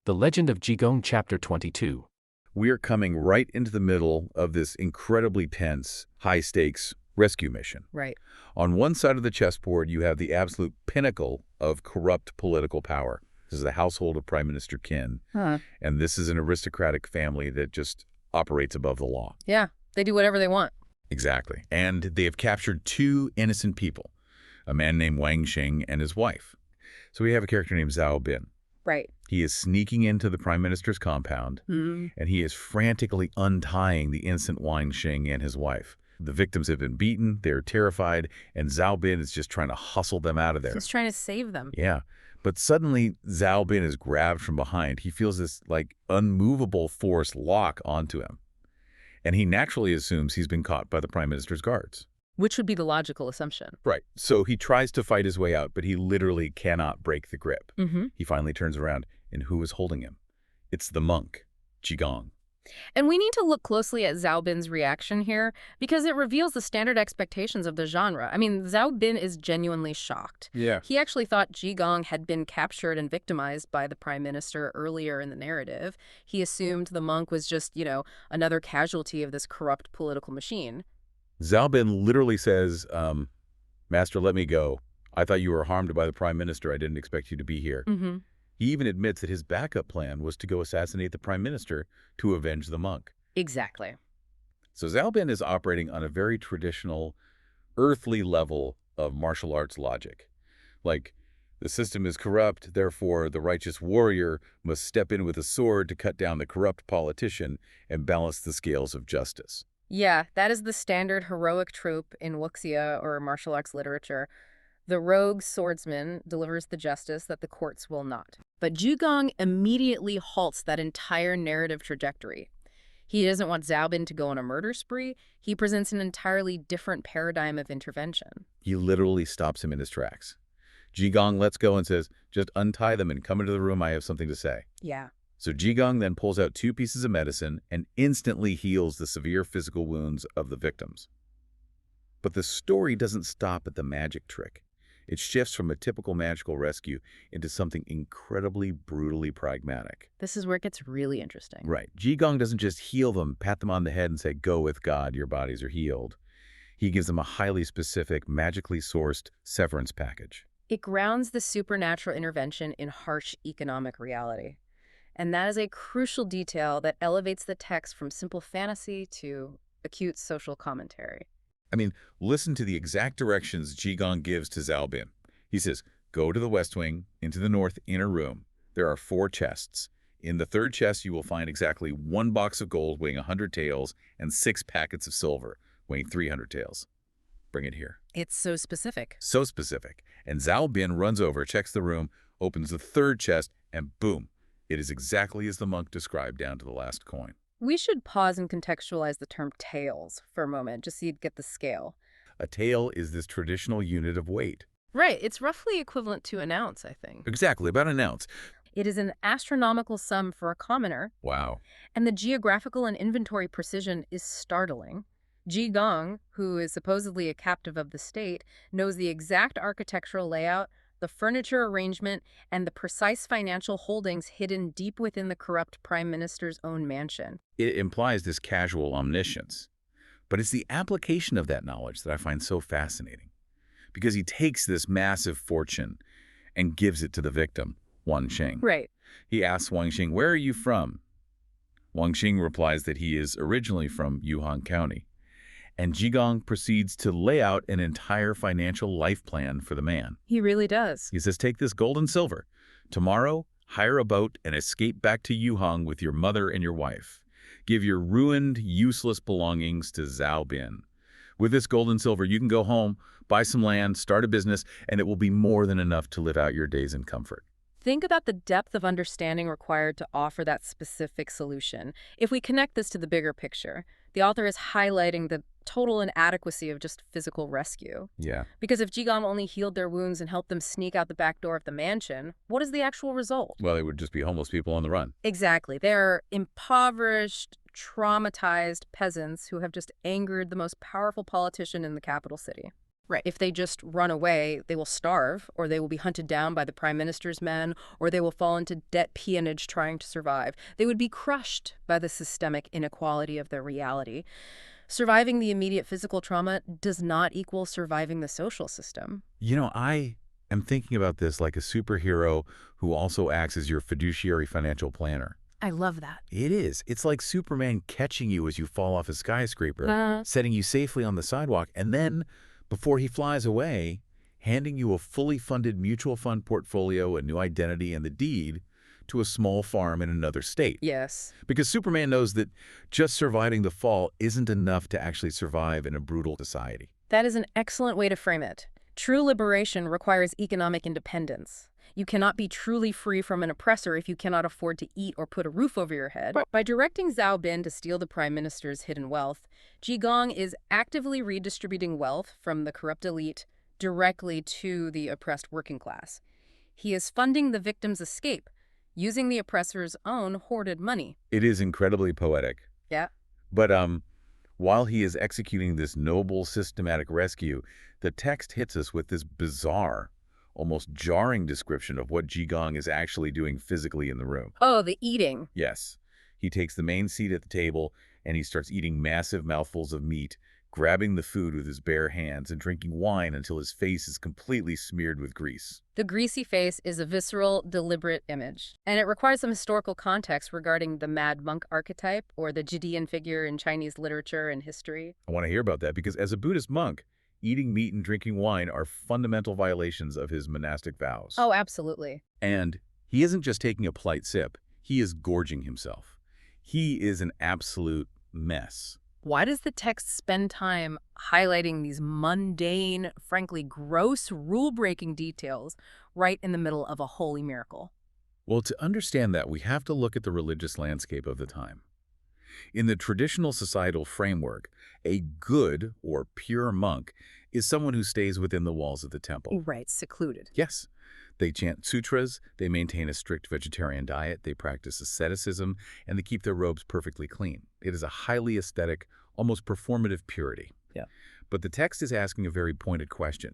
The Legend of Jigong Chapter 22. We are coming right into the middle of this incredibly tense, high-stakes rescue mission. Right. On one side of the chessboard, you have the absolute pinnacle of corrupt political power. This is the household of Prime Minister Qin, and this is an aristocratic family that just operates above the law. Yeah, they do whatever they want. Exactly. And they have captured two innocent people, a man named Wang Xing and his wife. So we have a character named Zhao Bin. Right. He is sneaking into the Prime Minister's compound, and he is frantically untying the innocent Wang Xing and his wife. The victims have been beaten, they're terrified, and Zhao Bin is just trying to hustle them out of there. He's trying to save them. Yeah. But suddenly, Zhao Bin is grabbed from behind. He feels this, unmovable force lock onto him. And he naturally assumes he's been caught by the Prime Minister's guards. Which would be the logical assumption. Right. So he tries to fight his way out, but he literally cannot break the grip. He finally turns around, and who is holding him? It's the monk, Jigong. And we need to look closely at Zhao Bin's reaction here, because it reveals the standard expectations of the genre. I mean, Zhao Bin is genuinely shocked. Yeah. He actually thought Jigong had been captured and victimized by the prime minister earlier in the narrative. He assumed the monk was just, another casualty of this corrupt political machine. Zhao Bin literally says, Master, let me go. I thought you were harmed by the Prime Minister. I didn't expect you to be here. He even admits that his backup plan was to go assassinate the Prime Minister to avenge the monk. Exactly. So Zhao Bin is operating on a very traditional, earthly level of martial arts logic. Like, the system is corrupt, therefore the righteous warrior must step in with a sword to cut down the corrupt politician and balance the scales of justice. Yeah, that is the standard heroic trope in wuxia or martial arts literature. The rogue swordsman delivers the justice that the courts will not. But Jigong immediately halts that entire narrative trajectory. He doesn't want Zhao Bin to go on a murder spree. He presents an entirely different paradigm of intervention. He literally stops him in his tracks. Jigong lets go and says, just untie them and come into the room, I have something to say. Yeah. So Jigong then pulls out 2 pieces of medicine and instantly heals the severe physical wounds of the victims. But the story doesn't stop at the magic trick. It shifts from a typical magical rescue into something incredibly brutally pragmatic. This is where it gets really interesting. Right. Jigong doesn't just heal them, pat them on the head and say, go with God, your bodies are healed. He gives them a highly specific, magically sourced severance package. It grounds the supernatural intervention in harsh economic reality. And that is a crucial detail that elevates the text from simple fantasy to acute social commentary. I mean, listen to the exact directions Jigong gives to Zhao Bin. He says, go to the west wing, into the north inner room. There are 4 chests. In the 3rd chest, you will find exactly 1 box of gold weighing 100 taels and 6 packets of silver weighing 300 taels. Bring it here. It's so specific. So specific. And Zhao Bin runs over, checks the room, opens the 3rd chest, and boom. It is exactly as the monk described down to the last coin. We should pause and contextualize the term taels for a moment, just so you'd get the scale. A tael is this traditional unit of weight. Right. It's roughly equivalent to an ounce, I think. Exactly, about an ounce. It is an astronomical sum for a commoner. Wow. And the geographical and inventory precision is startling. Jigong, who is supposedly a captive of the state, knows the exact architectural layout, the furniture arrangement, and the precise financial holdings hidden deep within the corrupt prime minister's own mansion. It implies this casual omniscience. But it's the application of that knowledge that I find so fascinating. Because he takes this massive fortune and gives it to the victim, Wang Xing. Right. He asks Wang Xing, where are you from? Wang Xing replies that he is originally from Yuhan County. And Jigong proceeds to lay out an entire financial life plan for the man. He really does. He says, take this gold and silver. Tomorrow, hire a boat and escape back to Yuhang with your mother and your wife. Give your ruined, useless belongings to Zhao Bin. With this gold and silver, you can go home, buy some land, start a business, and it will be more than enough to live out your days in comfort. Think about the depth of understanding required to offer that specific solution. If we connect this to the bigger picture, the author is highlighting the total inadequacy of just physical rescue. Yeah. Because if Jigong only healed their wounds and helped them sneak out the back door of the mansion, what is the actual result? Well, they would just be homeless people on the run. Exactly. They're impoverished, traumatized peasants who have just angered the most powerful politician in the capital city. Right. If they just run away, they will starve, or they will be hunted down by the prime minister's men, or they will fall into debt peonage trying to survive. They would be crushed by the systemic inequality of their reality. Surviving the immediate physical trauma does not equal surviving the social system. I am thinking about this like a superhero who also acts as your fiduciary financial planner. I love that. It is. It's like Superman catching you as you fall off a skyscraper, setting you safely on the sidewalk, and then, before he flies away, handing you a fully funded mutual fund portfolio, a new identity, and the deed to a small farm in another state. Yes. Because Superman knows that just surviving the fall isn't enough to actually survive in a brutal society. That is an excellent way to frame it. True liberation requires economic independence. You cannot be truly free from an oppressor if you cannot afford to eat or put a roof over your head. By directing Zhao Bin to steal the prime minister's hidden wealth, Jigong is actively redistributing wealth from the corrupt elite directly to the oppressed working class. He is funding the victim's escape, using the oppressor's own hoarded money. It is incredibly poetic. Yeah. But while he is executing this noble, systematic rescue, the text hits us with this bizarre, almost jarring description of what Jigong is actually doing physically in the room. Oh, the eating. Yes. He takes the main seat at the table, and he starts eating massive mouthfuls of meat, grabbing the food with his bare hands and drinking wine until his face is completely smeared with grease. The greasy face is a visceral, deliberate image, and it requires some historical context regarding the mad monk archetype or the Judean figure in Chinese literature and history. I want to hear about that because as a Buddhist monk, eating meat and drinking wine are fundamental violations of his monastic vows. Oh, absolutely. And he isn't just taking a polite sip, he is gorging himself. He is an absolute mess. Why does the text spend time highlighting these mundane, frankly gross, rule-breaking details right in the middle of a holy miracle? Well, to understand that, we have to look at the religious landscape of the time. In the traditional societal framework, a good or pure monk is someone who stays within the walls of the temple. Right, secluded. Yes, they chant sutras, they maintain a strict vegetarian diet, they practice asceticism, and they keep their robes perfectly clean. It is a highly aesthetic, almost performative purity. Yeah. But the text is asking a very pointed question.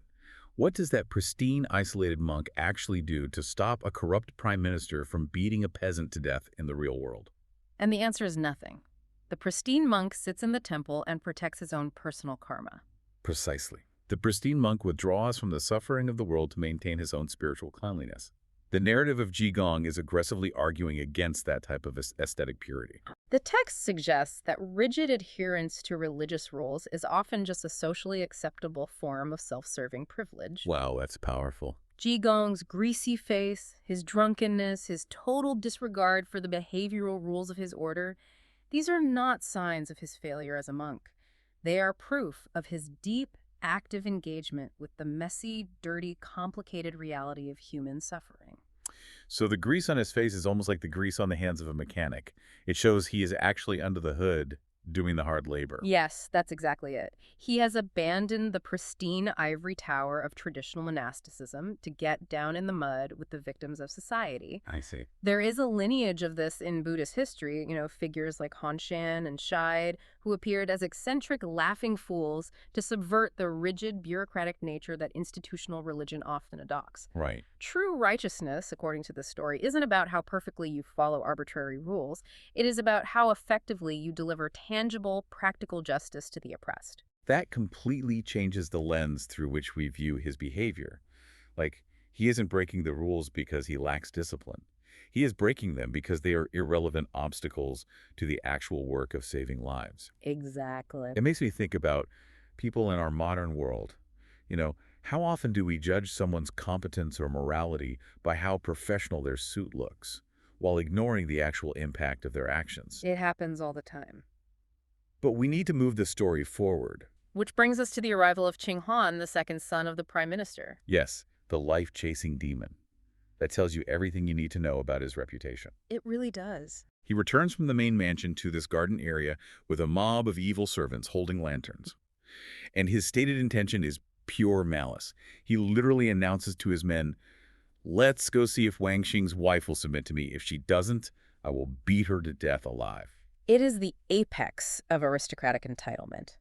What does that pristine, isolated monk actually do to stop a corrupt prime minister from beating a peasant to death in the real world? And the answer is nothing. The pristine monk sits in the temple and protects his own personal karma. Precisely. The pristine monk withdraws from the suffering of the world to maintain his own spiritual cleanliness. The narrative of Jigong is aggressively arguing against that type of aesthetic purity. The text suggests that rigid adherence to religious rules is often just a socially acceptable form of self-serving privilege. Wow, that's powerful. Jigong's greasy face, his drunkenness, his total disregard for the behavioral rules of his order, these are not signs of his failure as a monk. They are proof of his deep, active engagement with the messy, dirty, complicated reality of human suffering. So the grease on his face is almost like the grease on the hands of a mechanic. It shows he is actually under the hood doing the hard labor. Yes, that's exactly it. He has abandoned the pristine ivory tower of traditional monasticism to get down in the mud with the victims of society. I see. There is a lineage of this in Buddhist history, figures like Honshan and Shide, who appeared as eccentric, laughing fools to subvert the rigid, bureaucratic nature that institutional religion often adopts. Right. True righteousness, according to this story, isn't about how perfectly you follow arbitrary rules. It is about how effectively you deliver tangible, practical justice to the oppressed. That completely changes the lens through which we view his behavior. Like, he isn't breaking the rules because he lacks discipline. He is breaking them because they are irrelevant obstacles to the actual work of saving lives. Exactly. It makes me think about people in our modern world. How often do we judge someone's competence or morality by how professional their suit looks, while ignoring the actual impact of their actions? It happens all the time. But we need to move the story forward. Which brings us to the arrival of Qing Han, the second son of the prime minister. Yes, the life-chasing demon. That tells you everything you need to know about his reputation. It really does. He returns from the main mansion to this garden area with a mob of evil servants holding lanterns. And his stated intention is pure malice. He literally announces to his men, "Let's go see if Wang Xing's wife will submit to me. If she doesn't, I will beat her to death alive." It is the apex of aristocratic entitlement.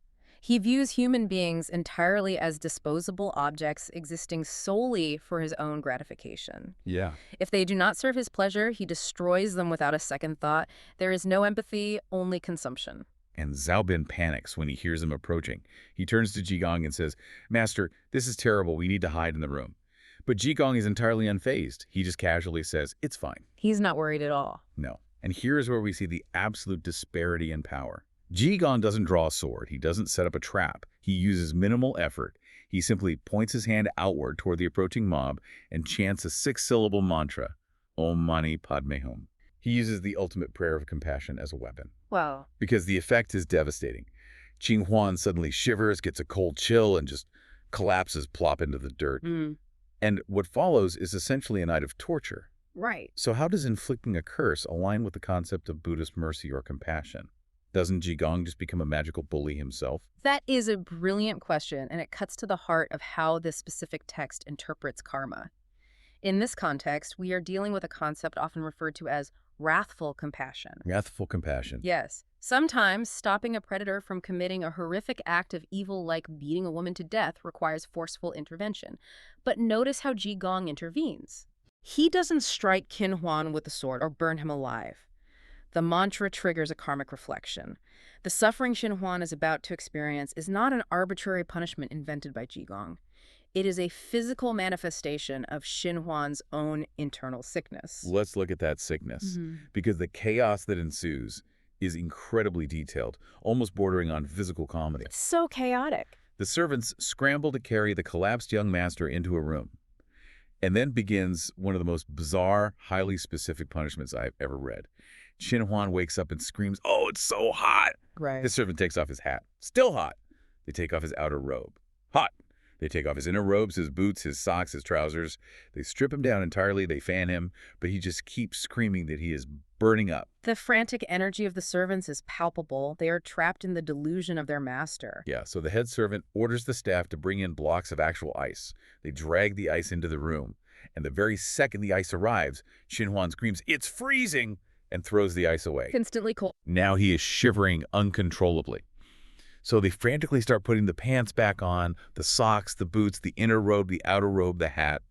He views human beings entirely as disposable objects existing solely for his own gratification. Yeah. If they do not serve his pleasure, he destroys them without a second thought. There is no empathy, only consumption. And Zhaobin panics when he hears him approaching. He turns to Jigong and says, "Master, this is terrible. We need to hide in the room." But Jigong is entirely unfazed. He just casually says, "It's fine." He's not worried at all. No. And here's where we see the absolute disparity in power. Jigong doesn't draw a sword. He doesn't set up a trap. He uses minimal effort. He simply points his hand outward toward the approaching mob and chants a 6-syllable mantra, Om Mani Padme Hum. He uses the ultimate prayer of compassion as a weapon. Wow. Because the effect is devastating. Qing Huan suddenly shivers, gets a cold chill, and just collapses plop into the dirt. And what follows is essentially a night of torture. Right. So how does inflicting a curse align with the concept of Buddhist mercy or compassion? Doesn't Jigong just become a magical bully himself? That is a brilliant question, and it cuts to the heart of how this specific text interprets karma. In this context, we are dealing with a concept often referred to as wrathful compassion. Wrathful compassion. Yes. Sometimes stopping a predator from committing a horrific act of evil like beating a woman to death requires forceful intervention. But notice how Jigong intervenes. He doesn't strike Qin Huan with a sword or burn him alive. The mantra triggers a karmic reflection. The suffering Qin Huan is about to experience is not an arbitrary punishment invented by Jigong. It is a physical manifestation of Qin Huan's own internal sickness. Let's look at that sickness. Because the chaos that ensues is incredibly detailed, almost bordering on physical comedy. So chaotic. The servants scramble to carry the collapsed young master into a room. And then begins one of the most bizarre, highly specific punishments I've ever read. Qin Huan wakes up and screams, "Oh, it's so hot!" Right. The servant takes off his hat. Still hot. They take off his outer robe. Hot. They take off his inner robes, his boots, his socks, his trousers. They strip him down entirely. They fan him, but he just keeps screaming that he is burning up. The frantic energy of the servants is palpable. They are trapped in the delusion of their master. Yeah, so the head servant orders the staff to bring in blocks of actual ice. They drag the ice into the room. And the very second the ice arrives, Qin Huan screams, "It's freezing!" and throws the ice away. Instantly cold. Now he is shivering uncontrollably. So they frantically start putting the pants back on, the socks, the boots, the inner robe, the outer robe, the hat.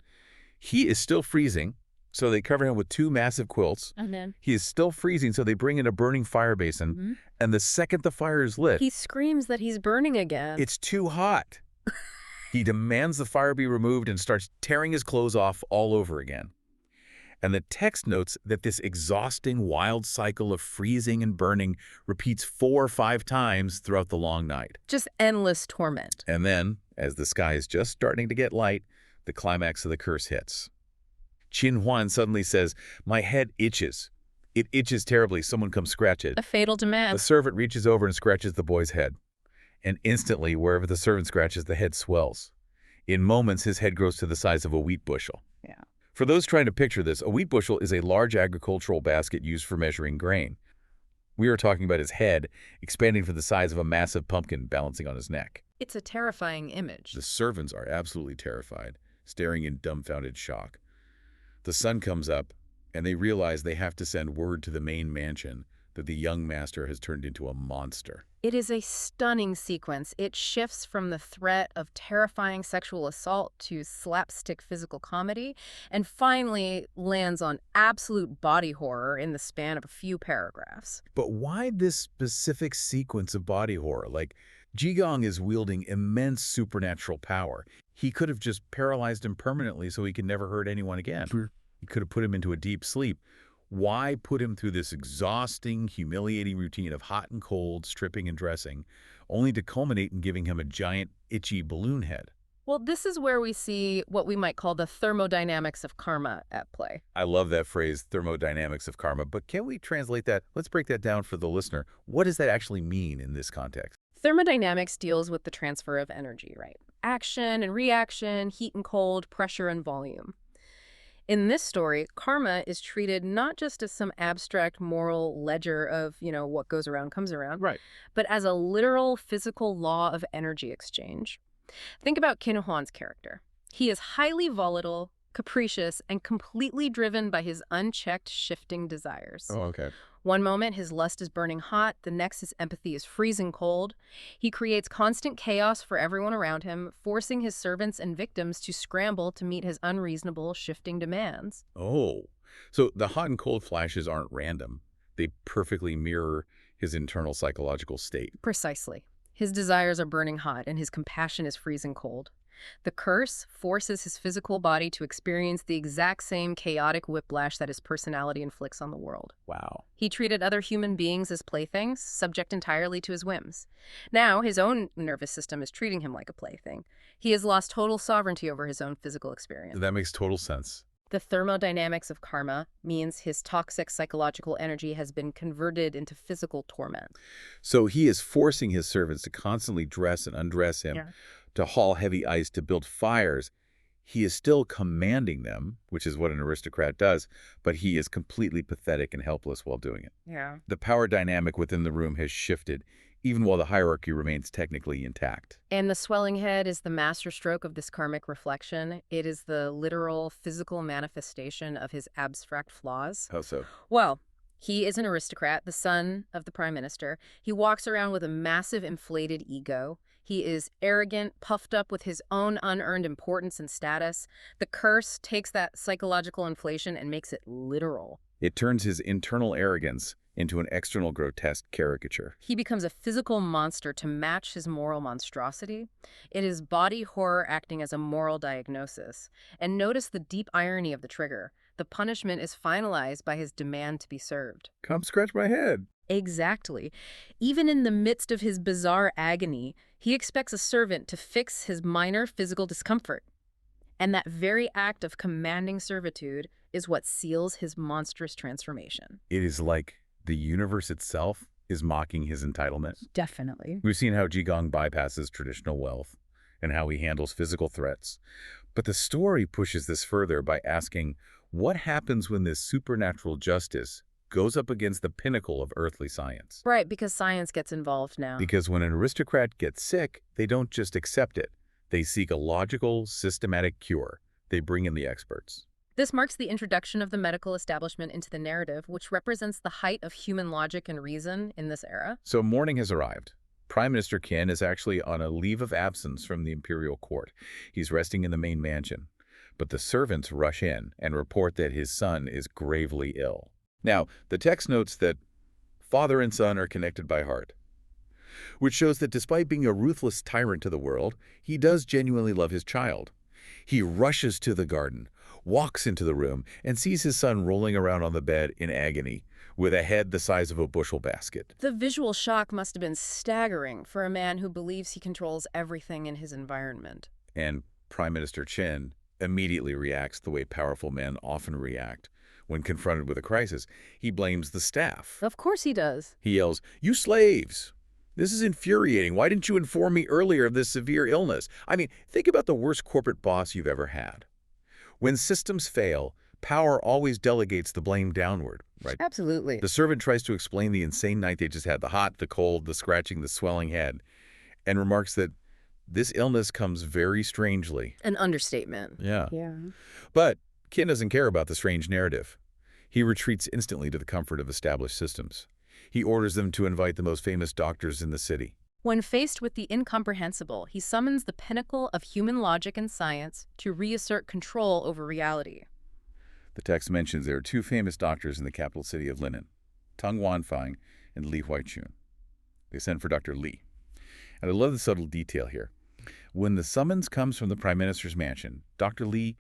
He is still freezing, so they cover him with 2 massive quilts. And then He is still freezing, so they bring in a burning fire basin. And the second the fire is lit, he screams that he's burning again. it's too hot. He demands the fire be removed and starts tearing his clothes off all over again. And the text notes that this exhausting, wild cycle of freezing and burning repeats 4 or 5 times throughout the long night. Just endless torment. And then, as the sky is just starting to get light, the climax of the curse hits. Qin Huan suddenly says, "My head itches. It itches terribly. Someone come scratch it." A fatal The demand. servant reaches over and scratches the boy's head. And instantly, wherever the servant scratches, the head swells. In moments, his head grows to the size of a wheat bushel. Yeah. For those trying to picture this, a wheat bushel is a large agricultural basket used for measuring grain. We are talking about his head expanding to the size of a massive pumpkin balancing on his neck. It's a terrifying image. The servants are absolutely terrified, staring in dumbfounded shock. The sun comes up, and they realize they have to send word to the main mansion that the young master has turned into a monster. It is a stunning sequence. It shifts from the threat of terrifying sexual assault to slapstick physical comedy, and finally lands on absolute body horror in the span of a few paragraphs. But why this specific sequence of body horror? Like, Jigong is wielding immense supernatural power. He could have just paralyzed him permanently so he could never hurt anyone again. He could have put him into a deep sleep. Why put him through this exhausting, humiliating routine of hot and cold, stripping and dressing, only to culminate in giving him a giant, itchy balloon head? Well, this is where we see what we might call the thermodynamics of karma at play. I love that phrase, thermodynamics of karma, but can we translate that? Let's break that down for the listener. What does that actually mean in this context? Thermodynamics deals with the transfer of energy, right? Action and reaction, heat and cold, pressure and volume. In this story, karma is treated not just as some abstract moral ledger of, what goes around comes around, Right. but as a literal physical law of energy exchange. Think about Qin Huan's character. He is highly volatile, capricious, and completely driven by his unchecked shifting desires. Oh, okay. One moment, his lust is burning hot. The next, his empathy is freezing cold. He creates constant chaos for everyone around him, forcing his servants and victims to scramble to meet his unreasonable, shifting demands. Oh, so the hot and cold flashes aren't random. They perfectly mirror his internal psychological state. Precisely. His desires are burning hot, and his compassion is freezing cold. The curse forces his physical body to experience the exact same chaotic whiplash that his personality inflicts on the world. Wow. He treated other human beings as playthings, subject entirely to his whims. Now, his own nervous system is treating him like a plaything. He has lost total sovereignty over his own physical experience. That makes total sense. The thermodynamics of karma means his toxic psychological energy has been converted into physical torment. So he is forcing his servants to constantly dress and undress him, to haul heavy ice, to build fires. He is still commanding them, which is what an aristocrat does, but he is completely pathetic and helpless while doing it. Yeah. The power dynamic within the room has shifted, even while the hierarchy remains technically intact. And the swelling head is the masterstroke of this karmic reflection. It is the literal physical manifestation of his abstract flaws. How so? Well, he is an aristocrat, the son of the prime minister. He walks around with a massive inflated ego. He is arrogant, puffed up with his own unearned importance and status. The curse takes that psychological inflation and makes it literal. It turns his internal arrogance into an external grotesque caricature. He becomes a physical monster to match his moral monstrosity. It is body horror acting as a moral diagnosis. And notice the deep irony of the trigger. The punishment is finalized by his demand to be served. Come scratch my head. Exactly. Even in the midst of his bizarre agony, he expects a servant to fix his minor physical discomfort. And that very act of commanding servitude is what seals his monstrous transformation. It is like the universe itself is mocking his entitlement. Definitely. We've seen how Jigong bypasses traditional wealth and how he handles physical threats. But the story pushes this further by asking, what happens when this supernatural justice goes up against the pinnacle of earthly science? Right, because science gets involved now. Because when an aristocrat gets sick, they don't just accept it. They seek a logical, systematic cure. They bring in the experts. This marks the introduction of the medical establishment into the narrative, which represents the height of human logic and reason in this era. So morning has arrived. Prime Minister Qin is actually on a leave of absence from the imperial court. He's resting in the main mansion. But the servants rush in and report that his son is gravely ill. Now, the text notes that father and son are connected by heart, which shows that despite being a ruthless tyrant to the world, he does genuinely love his child. He rushes to the garden, walks into the room, and sees his son rolling around on the bed in agony, with a head the size of a bushel basket. The visual shock must have been staggering for a man who believes he controls everything in his environment. And Prime Minister Qin immediately reacts the way powerful men often react when confronted with a crisis. He blames the staff. Of course he does. He yells, "You slaves! This is infuriating. Why didn't you inform me earlier of this severe illness?" I mean, think about the worst corporate boss you've ever had. When systems fail, power always delegates the blame downward, right? Absolutely. The servant tries to explain the insane night they just had, the hot, the cold, the scratching, the swelling head, and remarks that this illness comes very strangely. An understatement. Yeah. Yeah. But Qin doesn't care about the strange narrative. He retreats instantly to the comfort of established systems. He orders them to invite the most famous doctors in the city. When faced with the incomprehensible, he summons the pinnacle of human logic and science to reassert control over reality. The text mentions there are two famous doctors in the capital city of Linen, Tung Wanfang and Li Huaichun. They send for Dr. Li. And I love the subtle detail here. When the summons comes from the Prime Minister's mansion, Dr. Li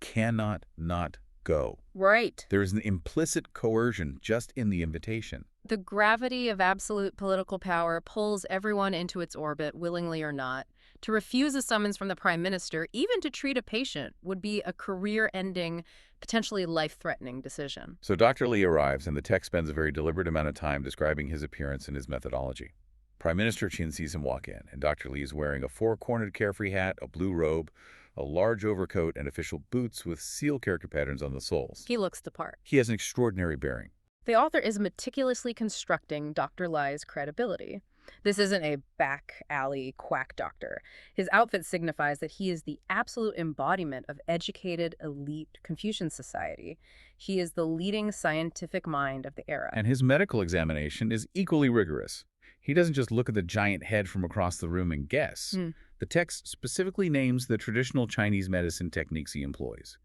cannot not go. Right. There is an implicit coercion just in the invitation. The gravity of absolute political power pulls everyone into its orbit, willingly or not. To refuse a summons from the prime minister, even to treat a patient, would be a career-ending, potentially life-threatening decision. So Dr. Li arrives, and the text spends a very deliberate amount of time describing his appearance and his methodology. Prime Minister Qin sees him walk in, and Dr. Li is wearing a four-cornered carefree hat, a blue robe, a large overcoat, and official boots with seal character patterns on the soles. He looks the part. He has an extraordinary bearing. The author is meticulously constructing Dr. Li's credibility. This isn't a back alley quack doctor. His outfit signifies that he is the absolute embodiment of educated, elite Confucian society. He is the leading scientific mind of the era. And his medical examination is equally rigorous. He doesn't just look at the giant head from across the room and guess. The text specifically names the traditional Chinese medicine techniques he employs.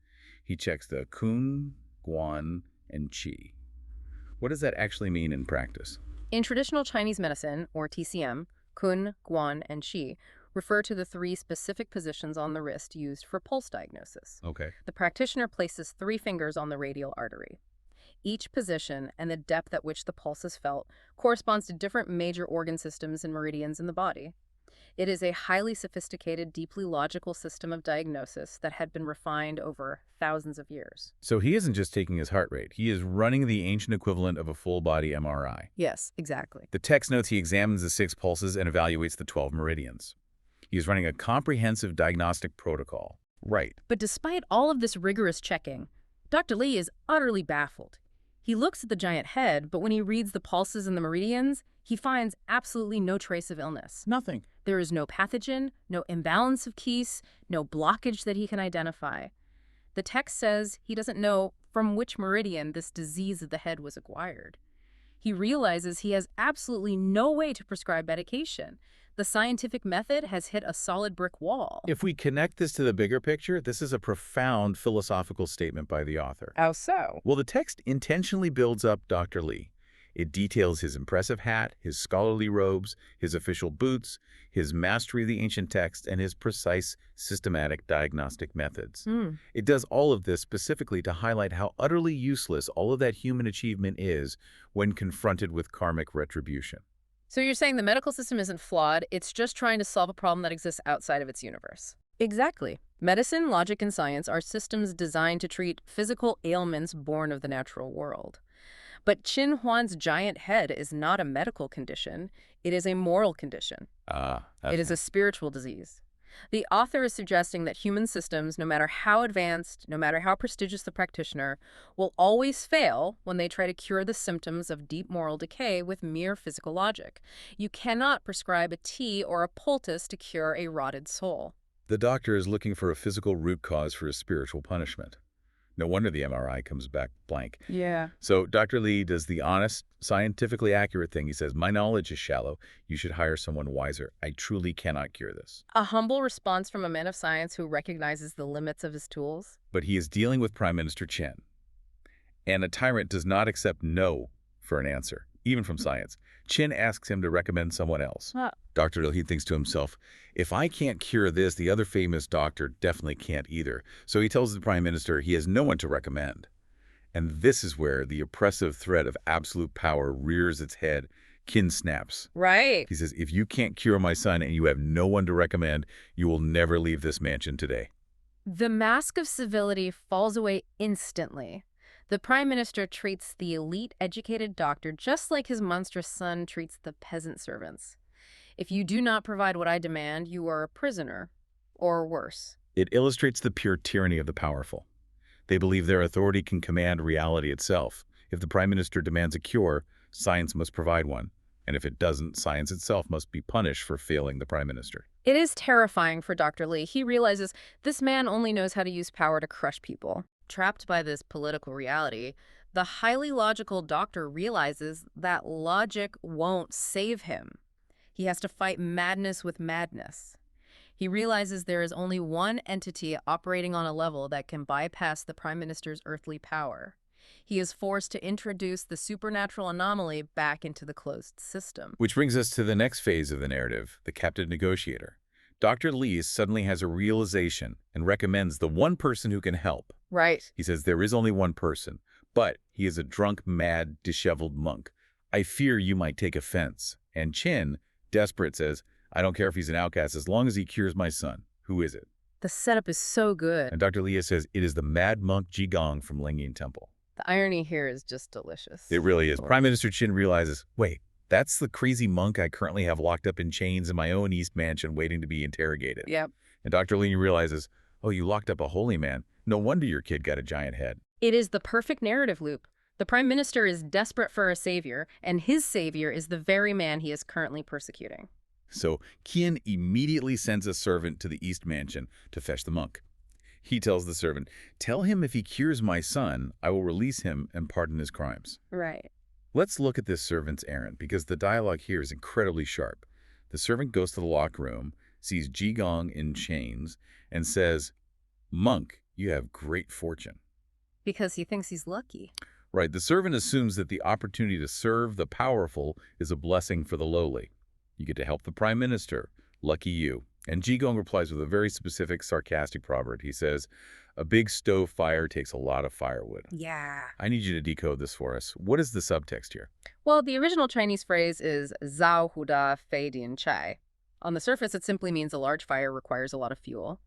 He checks the Kun, Guan, and Qi. What does that actually mean in practice? In traditional Chinese medicine, or TCM, Kun, Guan, and Qi refer to the 3 specific positions on the wrist used for pulse diagnosis. Okay. The practitioner places 3 fingers on the radial artery. Each position and the depth at which the pulse is felt corresponds to different major organ systems and meridians in the body. It is a highly sophisticated, deeply logical system of diagnosis that had been refined over thousands of years. So he isn't just taking his heart rate. He is running the ancient equivalent of a full-body MRI. Yes, exactly. The text notes he examines the 6 pulses and evaluates the 12 meridians. He is running a comprehensive diagnostic protocol. Right. But despite all of this rigorous checking, Dr. Li is utterly baffled. He looks at the giant head, but when he reads the pulses and the meridians, he finds absolutely no trace of illness. Nothing. There is no pathogen, no imbalance of Keys, no blockage that he can identify. The text says he doesn't know from which meridian this disease of the head was acquired. He realizes he has absolutely no way to prescribe medication. The scientific method has hit a solid brick wall. If we connect this to the bigger picture, this is a profound philosophical statement by the author. How so? Well, the text intentionally builds up Dr. Li. It details his impressive hat, his scholarly robes, his official boots, his mastery of the ancient text, and his precise, systematic diagnostic methods. It does all of this specifically to highlight how utterly useless all of that human achievement is when confronted with karmic retribution. So you're saying the medical system isn't flawed, it's just trying to solve a problem that exists outside of its universe. Exactly. Medicine, logic, and science are systems designed to treat physical ailments born of the natural world. But Qin Huan's giant head is not a medical condition. It is a moral condition. It is a spiritual disease. The author is suggesting that human systems, no matter how advanced, no matter how prestigious the practitioner, will always fail when they try to cure the symptoms of deep moral decay with mere physical logic. You cannot prescribe a tea or a poultice to cure a rotted soul. The doctor is looking for a physical root cause for a spiritual punishment. No wonder the MRI comes back blank. Yeah. So Dr. Li does the honest, scientifically accurate thing. He says, my knowledge is shallow. You should hire someone wiser. I truly cannot cure this. A humble response from a man of science who recognizes the limits of his tools. But he is dealing with Prime Minister Chen. And a tyrant does not accept no for an answer, even from science. Chen asks him to recommend someone else. Dr. Li thinks to himself, if I can't cure this, the other famous doctor definitely can't either. So he tells the Prime Minister he has no one to recommend. And this is where the oppressive threat of absolute power rears its head. Qin snaps. Right. He says, if you can't cure my son and you have no one to recommend, you will never leave this mansion today. The mask of civility falls away instantly. The Prime Minister treats the elite educated doctor just like his monstrous son treats the peasant servants. If you do not provide what I demand, you are a prisoner, or worse. It illustrates the pure tyranny of the powerful. They believe their authority can command reality itself. If the Prime Minister demands a cure, science must provide one. And if it doesn't, science itself must be punished for failing the Prime Minister. It is terrifying for Dr. Li. He realizes this man only knows how to use power to crush people. Trapped by this political reality, the highly logical doctor realizes that logic won't save him. He has to fight madness with madness. He realizes there is only one entity operating on a level that can bypass the Prime Minister's earthly power. He is forced to introduce the supernatural anomaly back into the closed system. Which brings us to the next phase of the narrative, the captive negotiator. Dr. Li suddenly has a realization and recommends the one person who can help. Right. He says there is only one person, but he is a drunk, mad, disheveled monk. I fear you might take offense. And Qin, desperate, says, I don't care if he's an outcast as long as he cures my son. Who is it? The setup is so good. And Dr. Li says it is the mad monk Jigong from Lingyin Temple. The irony here is just delicious. It really is. Prime Minister Qin realizes, wait, that's the crazy monk I currently have locked up in chains in my own East Mansion waiting to be interrogated. Yep. And Dr. Li realizes, oh, you locked up a holy man. No wonder your kid got a giant head. It is the perfect narrative loop. The prime minister is desperate for a savior, and his savior is the very man he is currently persecuting. So Qian immediately sends a servant to the East Mansion to fetch the monk. He tells the servant, "Tell him if he cures my son, I will release him and pardon his crimes." Right. Let's look at this servant's errand, because the dialogue here is incredibly sharp. The servant goes to the locked room, sees Jigong in chains, and says, "Monk, you have great fortune." Because he thinks he's lucky. Right, the servant assumes that the opportunity to serve the powerful is a blessing for the lowly. You get to help the prime minister. Lucky you. And Jigong replies with a very specific, sarcastic proverb. He says, "A big stove fire takes a lot of firewood." Yeah. I need you to decode this for us. What is the subtext here? Well, the original Chinese phrase is "zao huda fei dian chai." On the surface, it simply means a large fire requires a lot of fuel.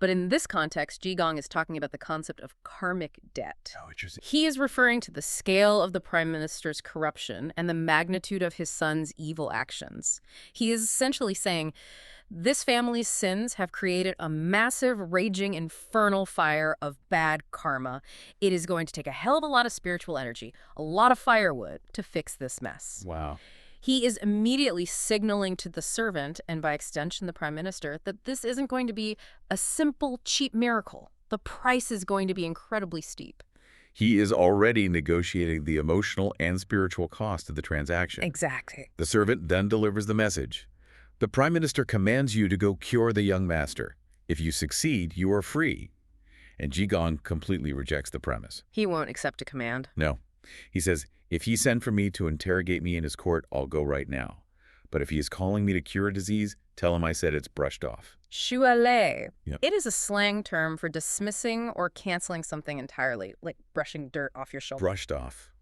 But in this context, Jigong is talking about the concept of karmic debt. Oh, interesting. He is referring to the scale of the prime minister's corruption and the magnitude of his son's evil actions. He is essentially saying, this family's sins have created a massive, raging, infernal fire of bad karma. It is going to take a hell of a lot of spiritual energy, a lot of firewood, to fix this mess. Wow. He is immediately signaling to the servant, and by extension the prime minister, that this isn't going to be a simple, cheap miracle. The price is going to be incredibly steep. He is already negotiating the emotional and spiritual cost of the transaction. Exactly. The servant then delivers the message. The prime minister commands you to go cure the young master. If you succeed, you are free. And Jigong completely rejects the premise. He won't accept a command. No. He says, if he sent for me to interrogate me in his court, I'll go right now. But if he is calling me to cure a disease, tell him I said it's brushed off. Shuale. Yep. It is a slang term for dismissing or canceling something entirely, like brushing dirt off your shoulder. Brushed off.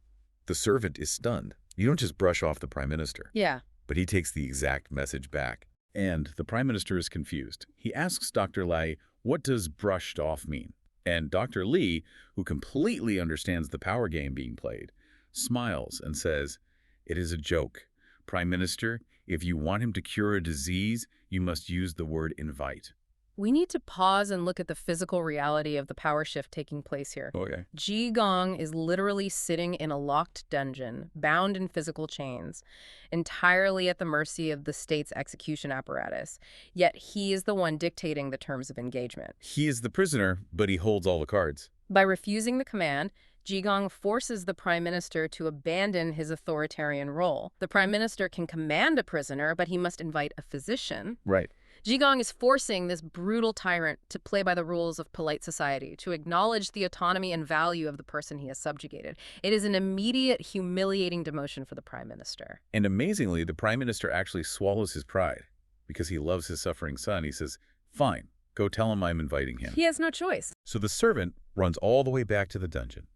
The servant is stunned. You don't just brush off the prime minister. Yeah. But he takes the exact message back. And the prime minister is confused. He asks Dr. Lai, what does brushed off mean? And Dr. Li, who completely understands the power game being played, smiles and says, it is a joke. Prime Minister, if you want him to cure a disease, you must use the word invite. We need to pause and look at the physical reality of the power shift taking place here. Okay. Jigong is literally sitting in a locked dungeon, bound in physical chains, entirely at the mercy of the state's execution apparatus. Yet he is the one dictating the terms of engagement. He is the prisoner, but he holds all the cards. By refusing the command, Jigong forces the prime minister to abandon his authoritarian role. The prime minister can command a prisoner, but he must invite a physician. Right. Jigong is forcing this brutal tyrant to play by the rules of polite society, to acknowledge the autonomy and value of the person he has subjugated. It is an immediate, humiliating demotion for the prime minister. And amazingly, the prime minister actually swallows his pride because he loves his suffering son. He says, fine, go tell him I'm inviting him. He has no choice. So the servant runs all the way back to the dungeon.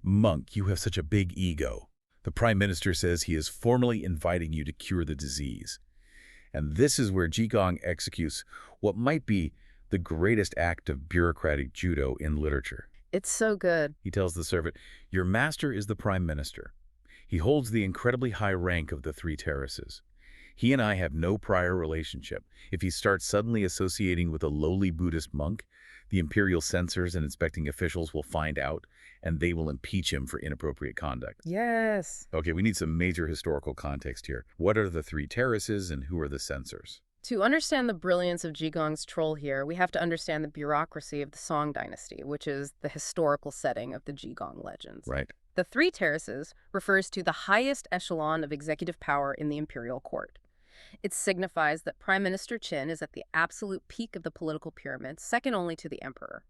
Monk, you have such a big ego. The prime minister says he is formally inviting you to cure the disease. And this is where Jigong executes what might be the greatest act of bureaucratic judo in literature. It's so good. He tells the servant, your master is the prime minister. He holds the incredibly high rank of the three terraces. He and I have no prior relationship. If he starts suddenly associating with a lowly Buddhist monk, the imperial censors and inspecting officials will find out, and they will impeach him for inappropriate conduct. Yes. Okay, we need some major historical context here. What are the three terraces and who are the censors? To understand the brilliance of Jigong's troll here, we have to understand the bureaucracy of the Song dynasty, which is the historical setting of the Jigong legends. Right. The three terraces refers to the highest echelon of executive power in the imperial court. It signifies that Prime Minister Qin is at the absolute peak of the political pyramid, second only to the emperor.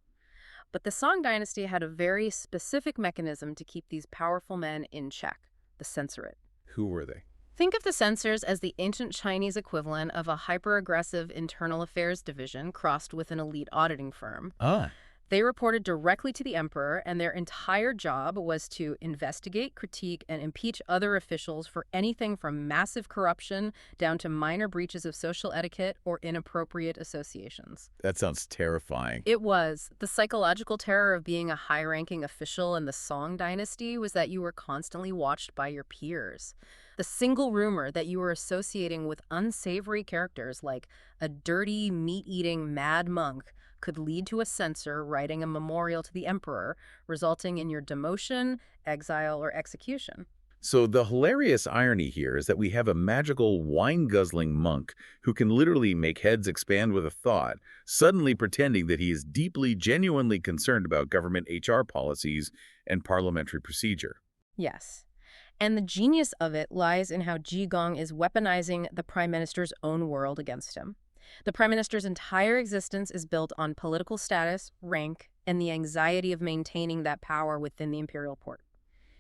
But the Song dynasty had a very specific mechanism to keep these powerful men in check, the censorate. Who were they? Think of the censors as the ancient Chinese equivalent of a hyper-aggressive internal affairs division crossed with an elite auditing firm. Ah. They reported directly to the emperor, and their entire job was to investigate, critique, and impeach other officials for anything from massive corruption down to minor breaches of social etiquette or inappropriate associations. That sounds terrifying. It was. The psychological terror of being a high-ranking official in the Song dynasty was that you were constantly watched by your peers. The single rumor that you were associating with unsavory characters like a dirty, meat-eating mad monk could lead to a censor writing a memorial to the emperor, resulting in your demotion, exile, or execution. So the hilarious irony here is that we have a magical wine-guzzling monk who can literally make heads expand with a thought, suddenly pretending that he is deeply, genuinely concerned about government HR policies and parliamentary procedure. Yes. And the genius of it lies in how Jigong is weaponizing the prime minister's own world against him. The prime minister's entire existence is built on political status, rank, and the anxiety of maintaining that power within the imperial court.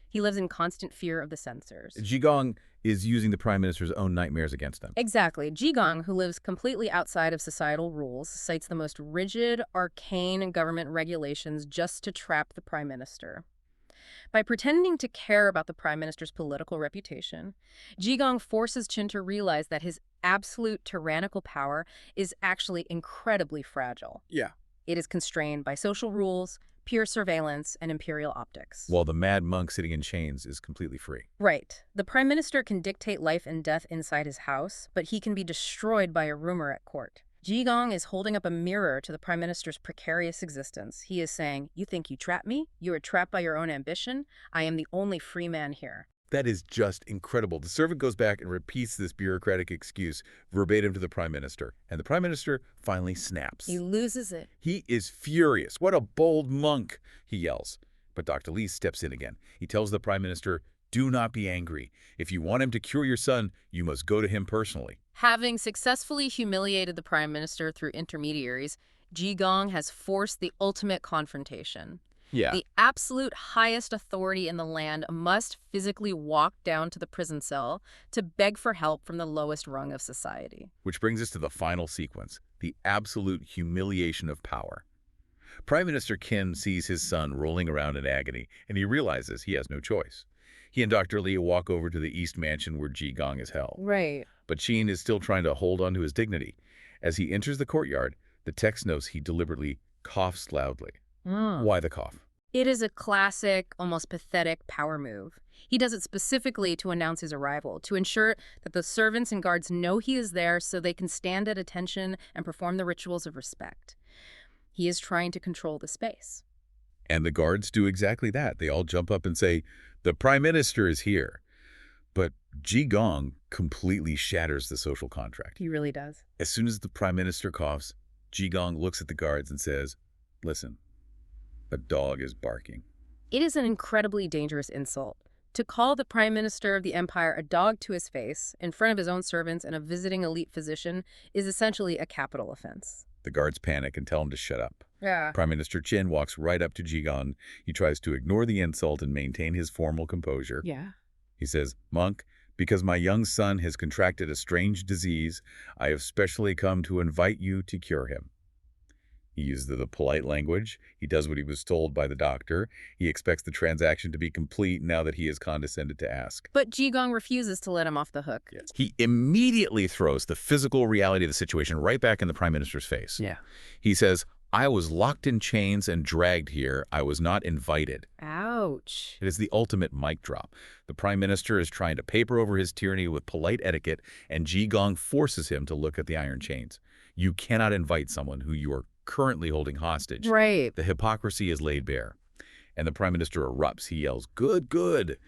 He lives in constant fear of the censors. Jigong is using the prime minister's own nightmares against him. Exactly. Jigong, who lives completely outside of societal rules, cites the most rigid, arcane government regulations just to trap the prime minister. By pretending to care about the prime minister's political reputation, Jigong forces Qin to realize that his absolute tyrannical power is actually incredibly fragile. Yeah. It is constrained by social rules, pure surveillance, and imperial optics. While the mad monk sitting in chains is completely free. Right. The prime minister can dictate life and death inside his house, but he can be destroyed by a rumor at court. Jigong is holding up a mirror to the prime minister's precarious existence. He is saying, "You think you trap me? You are trapped by your own ambition? I am the only free man here." That is just incredible. The servant goes back and repeats this bureaucratic excuse verbatim to the prime minister, and the prime minister finally snaps. He loses it. He is furious. "What a bold monk," he yells. But Dr. Lee steps in again. He tells the prime minister, "Do not be angry. If you want him to cure your son, you must go to him personally." Having successfully humiliated the prime minister through intermediaries, Jigong has forced the ultimate confrontation. Yeah. The absolute highest authority in the land must physically walk down to the prison cell to beg for help from the lowest rung of society. Which brings us to the final sequence, the absolute humiliation of power. Prime Minister Qin sees his son rolling around in agony, and he realizes he has no choice. He and Dr. Lee walk over to the East Mansion where Jigong is held. Right. But Qin is still trying to hold on to his dignity. As he enters the courtyard, the text notes he deliberately coughs loudly. Why the cough? It is a classic, almost pathetic power move. He does it specifically to announce his arrival, to ensure that the servants and guards know he is there so they can stand at attention and perform the rituals of respect. He is trying to control the space. And the guards do exactly that. They all jump up and say, "The prime minister is here." But Jigong completely shatters the social contract. He really does. As soon as the prime minister coughs, Jigong looks at the guards and says, "Listen, a dog is barking." It is an incredibly dangerous insult. To call the prime minister of the empire a dog to his face, in front of his own servants and a visiting elite physician, is essentially a capital offense. The guards panic and tell him to shut up. Yeah. Prime Minister Qin walks right up to Jigong. He tries to ignore the insult and maintain his formal composure. Yeah. He says, "Monk, because my young son has contracted a strange disease, I have specially come to invite you to cure him." He uses the polite language. He does what he was told by the doctor. He expects the transaction to be complete now that he has condescended to ask. But Jigong refuses to let him off the hook. Yes. He immediately throws the physical reality of the situation right back in the prime minister's face. Yeah. He says, "I was locked in chains and dragged here. I was not invited." Ouch. It is the ultimate mic drop. The prime minister is trying to paper over his tyranny with polite etiquette, and Jigong forces him to look at the iron chains. You cannot invite someone who you are currently holding hostage. Right. The hypocrisy is laid bare. And the prime minister erupts. He yells, "Good, good,"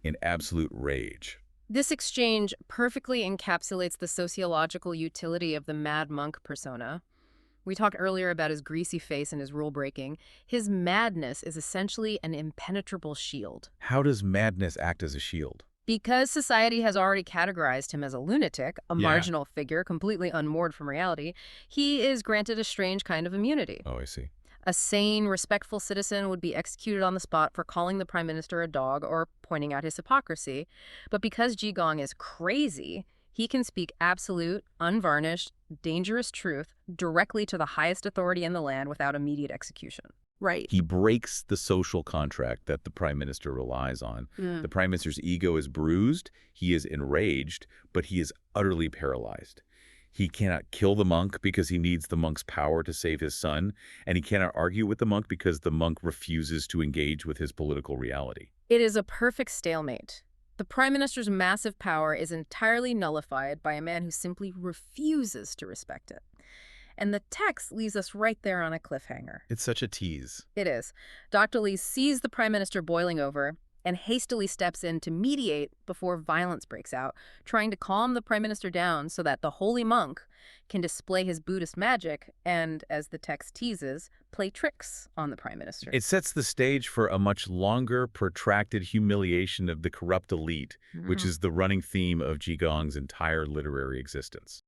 in absolute rage. This exchange perfectly encapsulates the sociological utility of the mad monk persona. We talked earlier about his greasy face and his rule breaking. His madness is essentially an impenetrable shield. How does madness act as a shield? Because society has already categorized him as a lunatic, a Yeah. marginal figure completely unmoored from reality, he is granted a strange kind of immunity. Oh, I see. A sane, respectful citizen would be executed on the spot for calling the prime minister a dog or pointing out his hypocrisy. But because Jigong is crazy, he can speak absolute, unvarnished, dangerous truth directly to the highest authority in the land without immediate execution. Right. He breaks the social contract that the prime minister relies on. The prime minister's ego is bruised, he is enraged, but he is utterly paralyzed. He cannot kill the monk because he needs the monk's power to save his son, and he cannot argue with the monk because the monk refuses to engage with his political reality. It is a perfect stalemate. The prime minister's massive power is entirely nullified by a man who simply refuses to respect it. And the text leaves us right there on a cliffhanger. It's such a tease. It is. Dr. Lee sees the prime minister boiling over and hastily steps in to mediate before violence breaks out, trying to calm the prime minister down so that the holy monk can display his Buddhist magic and, as the text teases, play tricks on the prime minister. It sets the stage for a much longer, protracted humiliation of the corrupt elite, which is the running theme of Jigong's entire literary existence.